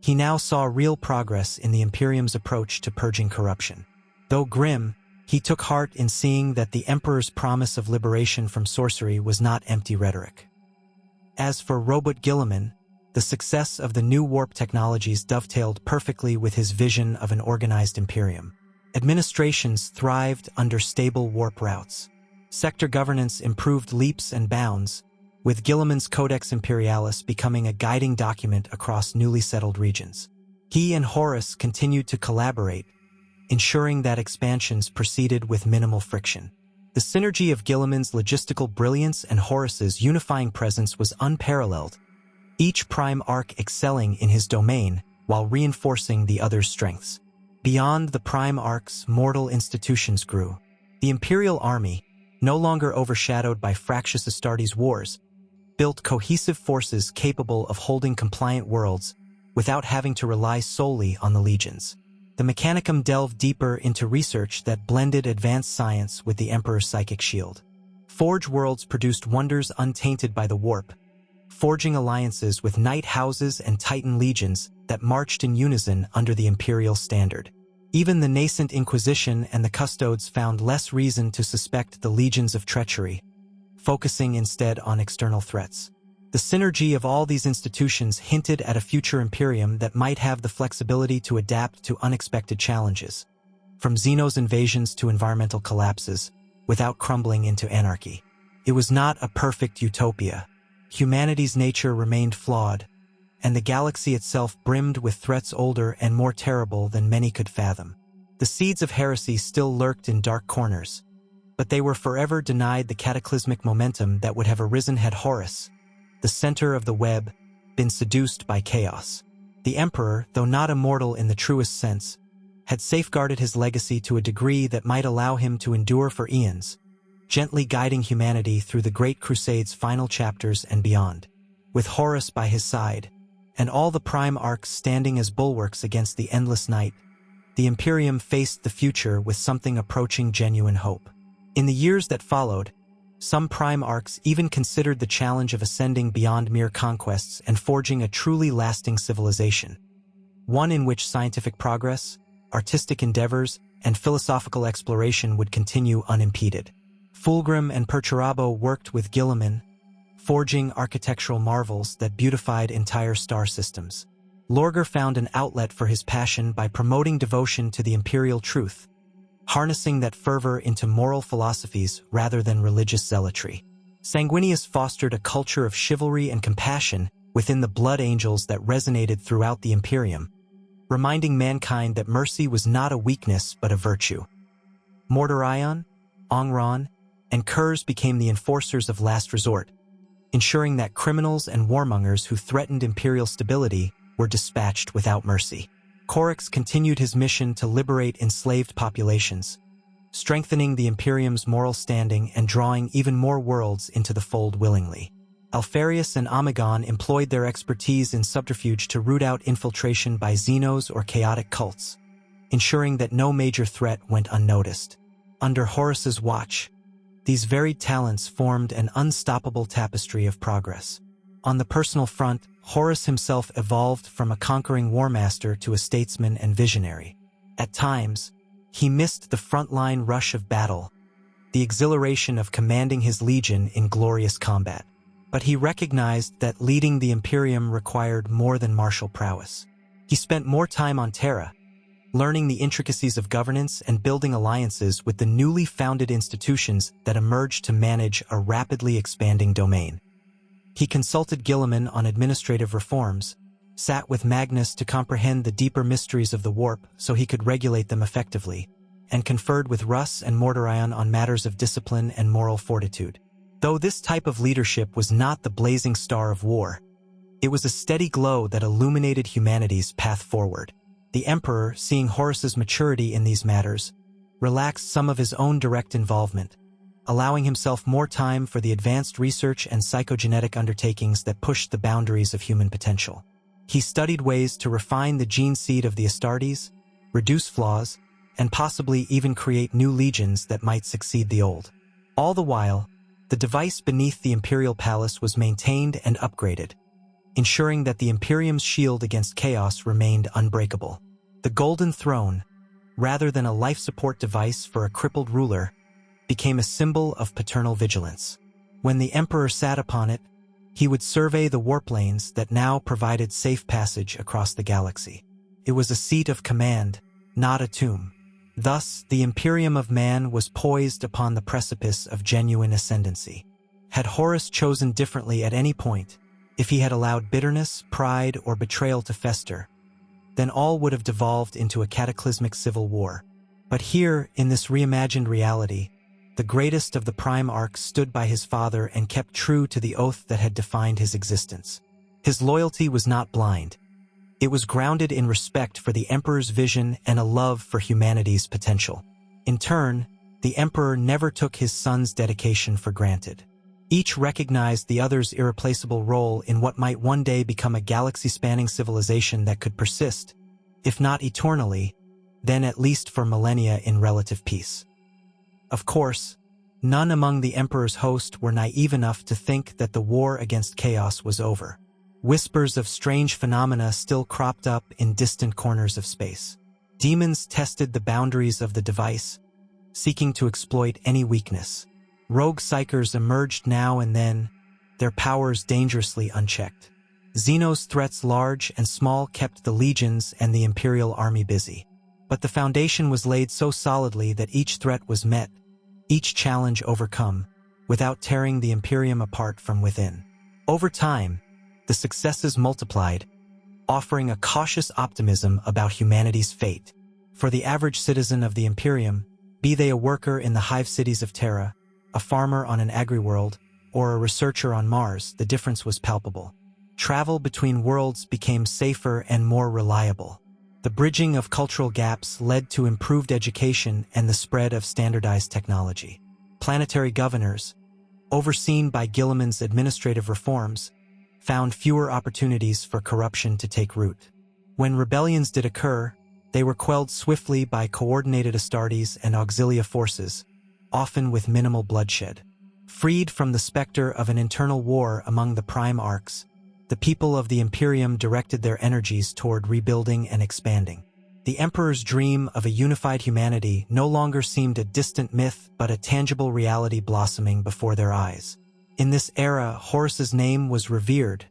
he now saw real progress in the Imperium's approach to purging corruption. Though grim, he took heart in seeing that the Emperor's promise of liberation from sorcery was not empty rhetoric. As for Robot Guilliman, the success of the new warp technologies dovetailed perfectly with his vision of an organized Imperium. Administrations thrived under stable warp routes. Sector governance improved leaps and bounds, with Guilliman's Codex Imperialis becoming a guiding document across newly settled regions. He and Horus continued to collaborate, ensuring that expansions proceeded with minimal friction. The synergy of Guilliman's logistical brilliance and Horus's unifying presence was unparalleled, each Prime Arc excelling in his domain while reinforcing the other's strengths. Beyond the Prime Arcs, mortal institutions grew. The Imperial Army, no longer overshadowed by fractious Astartes wars, built cohesive forces capable of holding compliant worlds without having to rely solely on the legions. The Mechanicum delved deeper into research that blended advanced science with the Emperor's psychic shield. Forge worlds produced wonders untainted by the warp, forging alliances with knight houses and titan legions that marched in unison under the Imperial standard. Even the nascent Inquisition and the Custodes found less reason to suspect the legions of treachery, focusing instead on external threats. The synergy of all these institutions hinted at a future Imperium that might have the flexibility to adapt to unexpected challenges, from Xenos invasions to environmental collapses, without crumbling into anarchy. It was not a perfect utopia. Humanity's nature remained flawed, and the galaxy itself brimmed with threats older and more terrible than many could fathom. The seeds of heresy still lurked in dark corners, but they were forever denied the cataclysmic momentum that would have arisen had Horus, the center of the web, been seduced by chaos. The Emperor, though not immortal in the truest sense, had safeguarded his legacy to a degree that might allow him to endure for eons, gently guiding humanity through the Great Crusade's final chapters and beyond. With Horus by his side, and all the prime arcs standing as bulwarks against the endless night, the Imperium faced the future with something approaching genuine hope. In the years that followed, some prime arcs even considered the challenge of ascending beyond mere conquests and forging a truly lasting civilization, one in which scientific progress, artistic endeavors, and philosophical exploration would continue unimpeded. Fulgrim and Perturabo worked with Guilliman, forging architectural marvels that beautified entire star systems. Lorgar found an outlet for his passion by promoting devotion to the imperial truth, harnessing that fervor into moral philosophies rather than religious zealotry. Sanguinius fostered a culture of chivalry and compassion within the blood angels that resonated throughout the Imperium, reminding mankind that mercy was not a weakness but a virtue. Mordorion, Ongron, and Kurz became the enforcers of last resort, ensuring that criminals and warmongers who threatened imperial stability were dispatched without mercy. Corax continued his mission to liberate enslaved populations, strengthening the Imperium's moral standing and drawing even more worlds into the fold willingly. Alfarius and Amagon employed their expertise in subterfuge to root out infiltration by Xenos or chaotic cults, ensuring that no major threat went unnoticed. Under Horus's watch, these varied talents formed an unstoppable tapestry of progress. On the personal front, Horus himself evolved from a conquering warmaster to a statesman and visionary. At times, he missed the frontline rush of battle, the exhilaration of commanding his legion in glorious combat. But he recognized that leading the Imperium required more than martial prowess. He spent more time on Terra, learning the intricacies of governance and building alliances with the newly founded institutions that emerged to manage a rapidly expanding domain. He consulted Guilliman on administrative reforms, sat with Magnus to comprehend the deeper mysteries of the warp so he could regulate them effectively, and conferred with Russ and Mordorion on matters of discipline and moral fortitude. Though this type of leadership was not the blazing star of war, it was a steady glow that illuminated humanity's path forward. The Emperor, seeing Horus's maturity in these matters, relaxed some of his own direct involvement, allowing himself more time for the advanced research and psychogenetic undertakings that pushed the boundaries of human potential. He studied ways to refine the gene seed of the Astartes, reduce flaws, and possibly even create new legions that might succeed the old. All the while, the device beneath the Imperial Palace was maintained and upgraded, ensuring that the Imperium's shield against chaos remained unbreakable. The Golden Throne, rather than a life support device for a crippled ruler, became a symbol of paternal vigilance. When the Emperor sat upon it, he would survey the warp lanes that now provided safe passage across the galaxy. It was a seat of command, not a tomb. Thus, the Imperium of Man was poised upon the precipice of genuine ascendancy. Had Horus chosen differently at any point, if he had allowed bitterness, pride, or betrayal to fester, then all would have devolved into a cataclysmic civil war. But here, in this reimagined reality, the greatest of the prime arcs stood by his father and kept true to the oath that had defined his existence. His loyalty was not blind. It was grounded in respect for the Emperor's vision and a love for humanity's potential. In turn, the Emperor never took his son's dedication for granted. Each recognized the other's irreplaceable role in what might one day become a galaxy-spanning civilization that could persist, if not eternally, then at least for millennia in relative peace. Of course, none among the Emperor's host were naive enough to think that the war against chaos was over. Whispers of strange phenomena still cropped up in distant corners of space. Demons tested the boundaries of the device, seeking to exploit any weakness. Rogue psychers emerged now and then, their powers dangerously unchecked. Xenos threats large and small kept the legions and the Imperial army busy. But the foundation was laid so solidly that each threat was met, each challenge overcome, without tearing the Imperium apart from within. Over time, the successes multiplied, offering a cautious optimism about humanity's fate. For the average citizen of the Imperium, Be they a worker in the hive cities of Terra, a farmer on an agri-world, or a researcher on Mars, the difference was palpable. Travel between worlds became safer and more reliable. The bridging of cultural gaps led to improved education and the spread of standardized technology. Planetary governors, overseen by Gilliman's administrative reforms, found fewer opportunities for corruption to take root. When rebellions did occur, they were quelled swiftly by coordinated Astartes and Auxilia forces, often with minimal bloodshed. Freed from the specter of an internal war among the prime arcs, the people of the Imperium directed their energies toward rebuilding and expanding. The Emperor's dream of a unified humanity no longer seemed a distant myth but a tangible reality blossoming before their eyes. In this era, Horus's name was revered,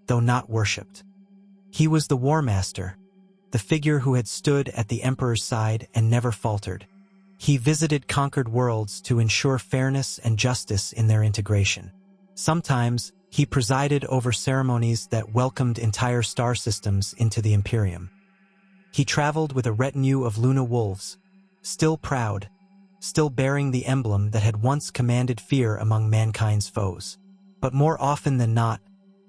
though not worshipped. He was the War Master, the figure who had stood at the Emperor's side and never faltered. He visited conquered worlds to ensure fairness and justice in their integration. Sometimes, he presided over ceremonies that welcomed entire star systems into the Imperium. He traveled with a retinue of Luna wolves, still proud, still bearing the emblem that had once commanded fear among mankind's foes. But more often than not,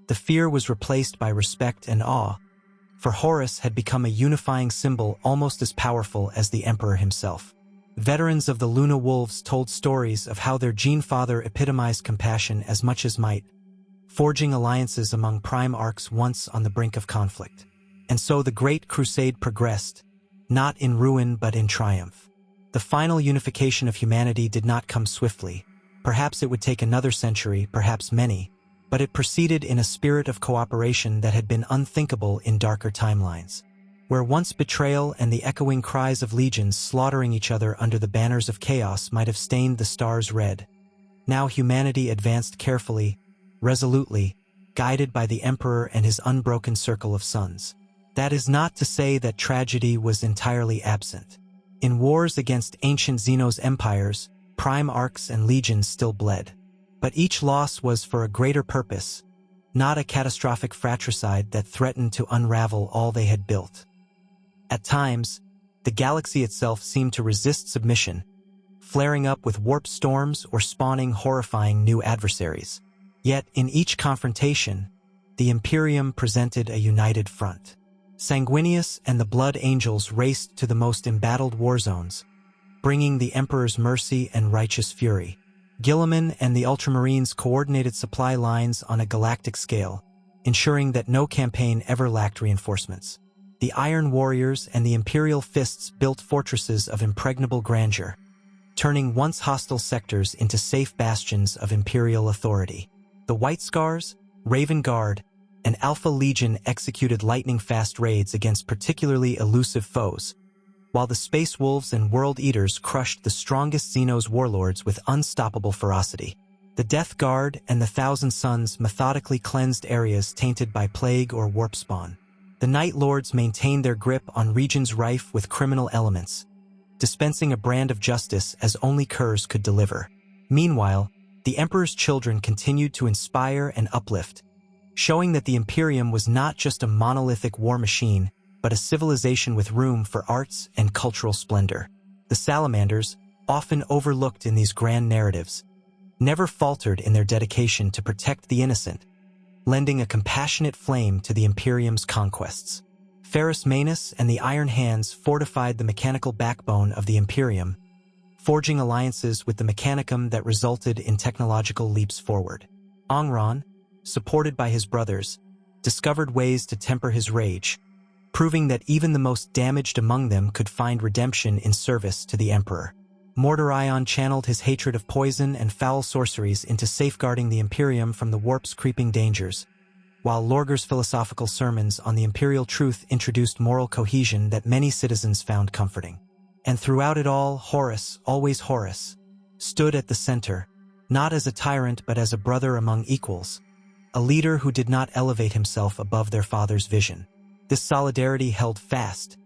the fear was replaced by respect and awe, for Horus had become a unifying symbol almost as powerful as the Emperor himself. Veterans of the Luna Wolves told stories of how their gene-father epitomized compassion as much as might, forging alliances among prime arcs once on the brink of conflict. And so the Great Crusade progressed, not in ruin but in triumph. The final unification of humanity did not come swiftly. Perhaps it would take another century, perhaps many, but it proceeded in a spirit of cooperation that had been unthinkable in darker timelines. Where once betrayal and the echoing cries of legions slaughtering each other under the banners of chaos might have stained the stars red, now humanity advanced carefully, resolutely, guided by the Emperor and his unbroken circle of sons. That is not to say that tragedy was entirely absent. In wars against ancient Xenos empires, prime arcs and legions still bled. But each loss was for a greater purpose, not a catastrophic fratricide that threatened to unravel all they had built. At times, the galaxy itself seemed to resist submission, flaring up with warp storms or spawning horrifying new adversaries. Yet, in each confrontation, the Imperium presented a united front. Sanguinius and the Blood Angels raced to the most embattled war zones, bringing the Emperor's mercy and righteous fury. Gilliman and the Ultramarines coordinated supply lines on a galactic scale, ensuring that no campaign ever lacked reinforcements. The Iron Warriors and the Imperial Fists built fortresses of impregnable grandeur, turning once hostile sectors into safe bastions of Imperial authority. The White Scars, Raven Guard, and Alpha Legion executed lightning-fast raids against particularly elusive foes, while the Space Wolves and World Eaters crushed the strongest Xenos warlords with unstoppable ferocity. The Death Guard and the Thousand Suns methodically cleansed areas tainted by plague or warp spawn. The Night Lords maintained their grip on regions rife with criminal elements, dispensing a brand of justice as only Curse could deliver. Meanwhile, the Emperor's children continued to inspire and uplift, showing that the Imperium was not just a monolithic war machine, but a civilization with room for arts and cultural splendor. The Salamanders, often overlooked in these grand narratives, never faltered in their dedication to protect the innocent, lending a compassionate flame to the Imperium's conquests. Ferrus Manus and the Iron Hands fortified the mechanical backbone of the Imperium, forging alliances with the Mechanicum that resulted in technological leaps forward. Angron, supported by his brothers, discovered ways to temper his rage, proving that even the most damaged among them could find redemption in service to the Emperor. Mordorion channeled his hatred of poison and foul sorceries into safeguarding the Imperium from the warp's creeping dangers, while Lorger's philosophical sermons on the imperial truth introduced moral cohesion that many citizens found comforting. And throughout it all, Horus, always Horus, stood at the center, not as a tyrant but as a brother among equals, a leader who did not elevate himself above their father's vision. This solidarity held fast,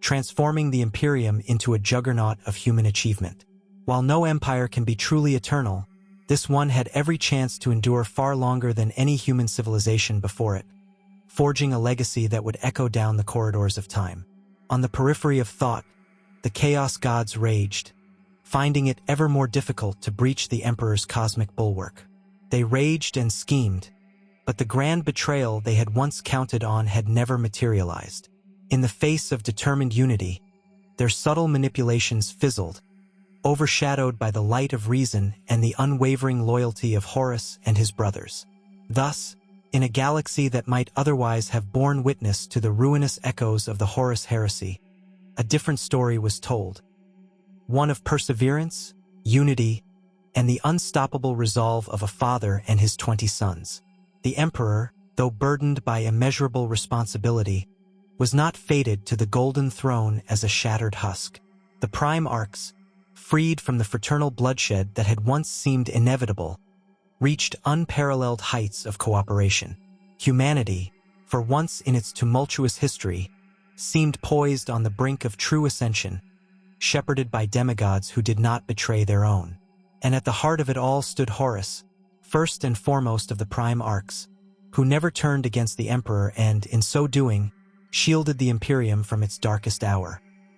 transforming the Imperium into a juggernaut of human achievement. While no empire can be truly eternal, this one had every chance to endure far longer than any human civilization before it, forging a legacy that would echo down the corridors of time. On the periphery of thought, the Chaos Gods raged, finding it ever more difficult to breach the Emperor's cosmic bulwark. They raged and schemed, but the grand betrayal they had once counted on had never materialized. In the face of determined unity, their subtle manipulations fizzled, overshadowed by the light of reason and the unwavering loyalty of Horus and his brothers. Thus, in a galaxy that might otherwise have borne witness to the ruinous echoes of the Horus heresy, a different story was told. One of perseverance, unity, and the unstoppable resolve of a father and his 20 sons. The Emperor, though burdened by immeasurable responsibility, was not fated to the golden throne as a shattered husk. The Prime Arcs, freed from the fraternal bloodshed that had once seemed inevitable, reached unparalleled heights of cooperation. Humanity, for once in its tumultuous history, seemed poised on the brink of true ascension, shepherded by demigods who did not betray their own. And at the heart of it all stood Horus, first and foremost of the Prime Arcs, who never turned against the Emperor and, in so doing, shielded the Imperium from its darkest hour.